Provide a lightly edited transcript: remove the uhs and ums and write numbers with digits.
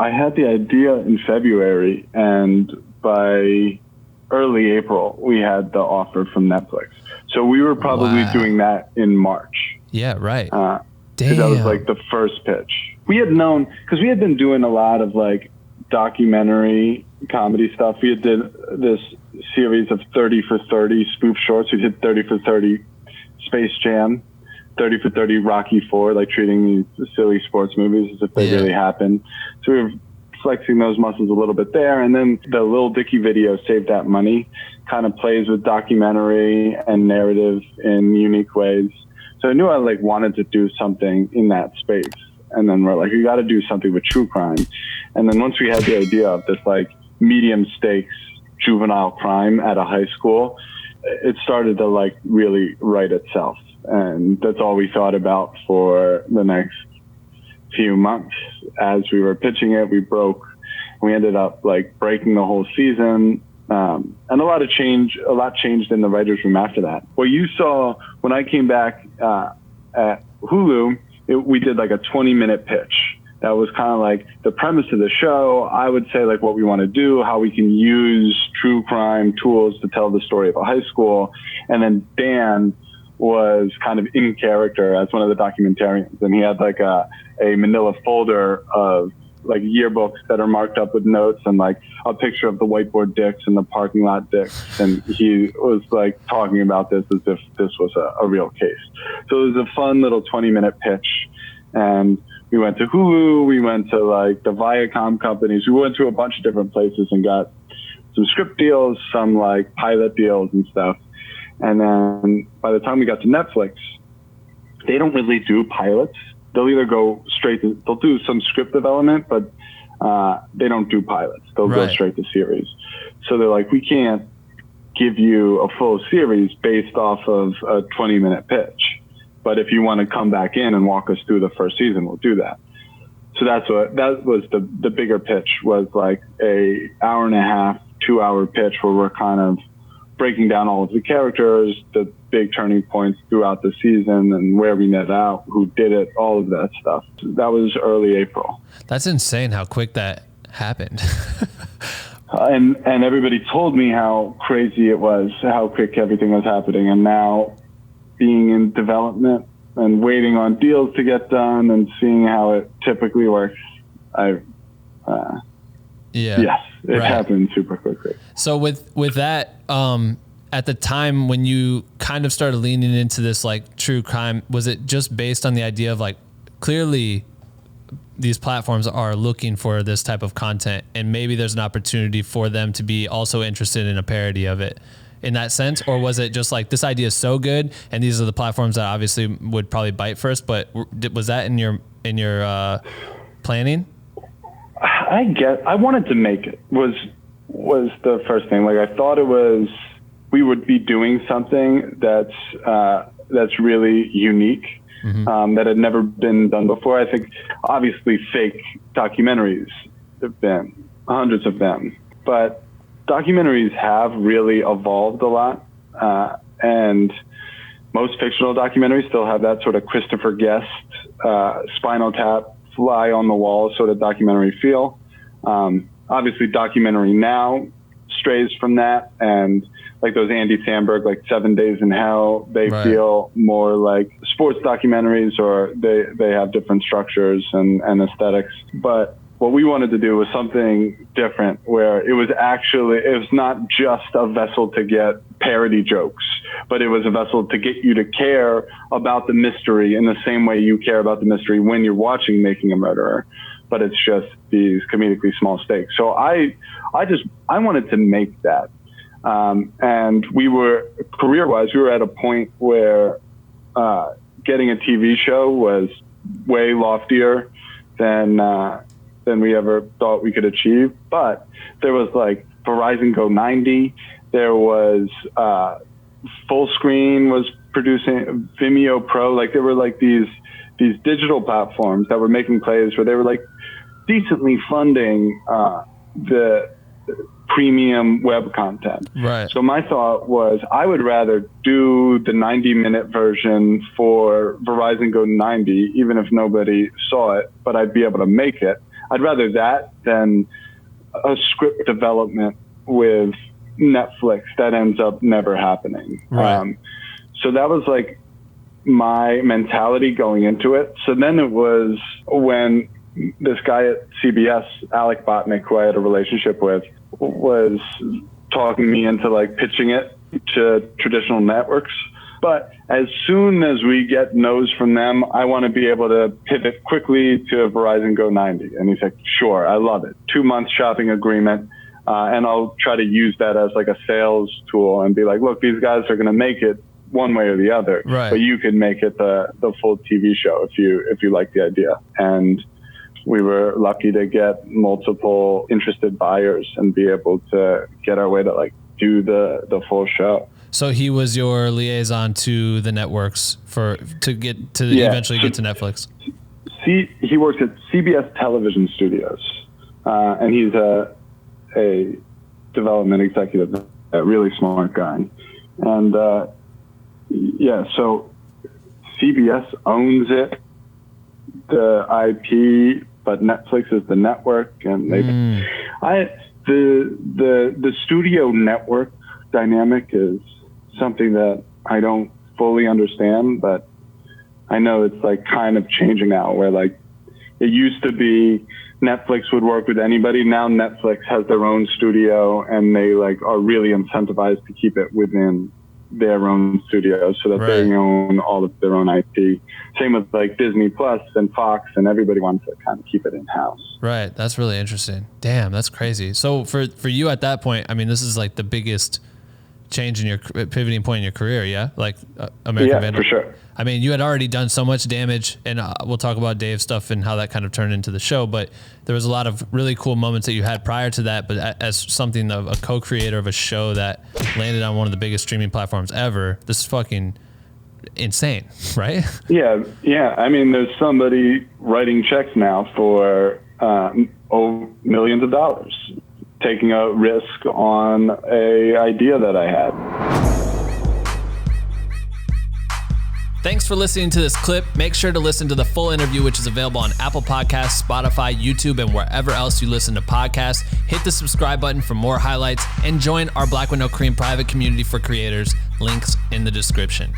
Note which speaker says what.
Speaker 1: I had the idea in February, and by early April, we had the offer from Netflix. So we were probably doing that in March.
Speaker 2: Yeah, right.
Speaker 1: Damn. That was like the first pitch. We had known, because we had been doing a lot of like documentary comedy stuff. We had did this series of 30 for 30 spoof shorts. We did 30 for 30 Space Jam, 30 for 30 Rocky IV, like treating these silly sports movies as if they really happened. So we were flexing those muscles a little bit there. And then the Lil Dicky video, Save That Money, kind of plays with documentary and narrative in unique ways. So I knew I like wanted to do something in that space. And then we're like, we got to do something with true crime. And then once we had the idea of this like medium stakes juvenile crime at a high school, it started to like really write itself. And that's all we thought about for the next few months. As we were pitching it, we ended up like breaking the whole season. And a lot changed in the writer's room after that. What you saw when I came back at Hulu, we did like a 20-minute pitch. That was kind of like the premise of the show. I would say like what we want to do, how we can use true crime tools to tell the story of a high school. And then Dan was kind of in character as one of the documentarians. And he had like a manila folder of like yearbooks that are marked up with notes and like a picture of the whiteboard dicks and the parking lot dicks. And he was like talking about this as if this was a real case. So it was a fun little 20-minute pitch. And we went to Hulu, we went to like the Viacom companies, we went to a bunch of different places and got some script deals, some like pilot deals and stuff. And then by the time we got to Netflix, they don't really do pilots. They'll either go they'll do some script development, but they don't do pilots. They'll go straight to series. So they're like, we can't give you a full series based off of a 20-minute pitch. But if you want to come back in and walk us through the first season, we'll do that. So that was the bigger pitch, was like a hour and a half, 2-hour pitch where we're kind of breaking down all of the characters, the big turning points throughout the season and where we net out, who did it, all of that stuff. That was early April.
Speaker 2: That's insane how quick that happened.
Speaker 1: And everybody told me how crazy it was, how quick everything was happening. And now being in development and waiting on deals to get done and seeing how it typically works, yes, it happened super quickly.
Speaker 2: So with that, at the time when you kind of started leaning into this like true crime, was it just based on the idea of like, clearly these platforms are looking for this type of content and maybe there's an opportunity for them to be also interested in a parody of it in that sense? Or was it just like, this idea is so good and these are the platforms that obviously would probably bite first, but was that in your planning?
Speaker 1: I wanted to make it was the first thing. Like I thought we would be doing something that's really unique, that had never been done before. I think obviously fake documentaries have been hundreds of them, but documentaries have really evolved a lot. And most fictional documentaries still have that sort of Christopher Guest, Spinal Tap, fly on the wall sort of documentary feel. Obviously documentary now strays from that, and like those Andy Samberg, like 7 Days in Hell, they feel more like sports documentaries, or they have different structures and aesthetics. But what we wanted to do was something different, where it was not just a vessel to get parody jokes, but it was a vessel to get you to care about the mystery in the same way you care about the mystery when you're watching Making a Murderer. But it's just these comedically small stakes. So I wanted to make that. And career-wise, we were at a point where getting a TV show was way loftier than we ever thought we could achieve. But there was like Verizon Go 90. There was Full Screen was producing Vimeo Pro. Like there were like these digital platforms that were making plays where they were like decently funding the premium web content.
Speaker 2: Right.
Speaker 1: So my thought was I would rather do the 90-minute version for Verizon Go 90, even if nobody saw it, but I'd be able to make it. I'd rather that than a script development with Netflix that ends up never happening.
Speaker 2: Right.
Speaker 1: So that was like my mentality going into it. So then it was when this guy at CBS, Alec Botnick, who I had a relationship with, was talking me into like pitching it to traditional networks. But as soon as we get no's from them, I want to be able to pivot quickly to Verizon Go 90. And he's like, sure, I love it. 2 months shopping agreement. And I'll try to use that as like a sales tool and be like, look, these guys are going to make it one way or the other,
Speaker 2: right.
Speaker 1: But you can make it the full TV show if you like the idea. And we were lucky to get multiple interested buyers and be able to get our way to like do the full show.
Speaker 2: So he was your liaison to the networks to get to eventually get to Netflix.
Speaker 1: He works at CBS Television Studios, and he's a development executive, a really smart guy. And so CBS owns it, the IP, but Netflix is the network, and the studio network dynamic is something that I don't fully understand, but I know it's like kind of changing now, where like it used to be Netflix would work with anybody. Now Netflix has their own studio, and they like are really incentivized to keep it within their own studio so that
Speaker 2: right.
Speaker 1: they own all of their own IP. Same with like Disney Plus and Fox, and everybody wants to kind of keep it in house.
Speaker 2: Right. That's really interesting. Damn, that's crazy. So for you at that point, I mean, this is like the biggest change in your pivoting point in your career. Yeah. Like American Vandal.
Speaker 1: For sure.
Speaker 2: I mean, you had already done so much damage, and we'll talk about Dave's stuff and how that kind of turned into the show, but there was a lot of really cool moments that you had prior to that. But as something of a co-creator of a show that landed on one of the biggest streaming platforms ever, this is fucking insane, right? Yeah.
Speaker 1: I mean, there's somebody writing checks now for millions of dollars, taking a risk on a idea that I had.
Speaker 2: Thanks for listening to this clip. Make sure to listen to the full interview, which is available on Apple Podcasts, Spotify, YouTube, and wherever else you listen to podcasts. Hit the subscribe button for more highlights and join our Black with No Cream private community for creators. Links in the description.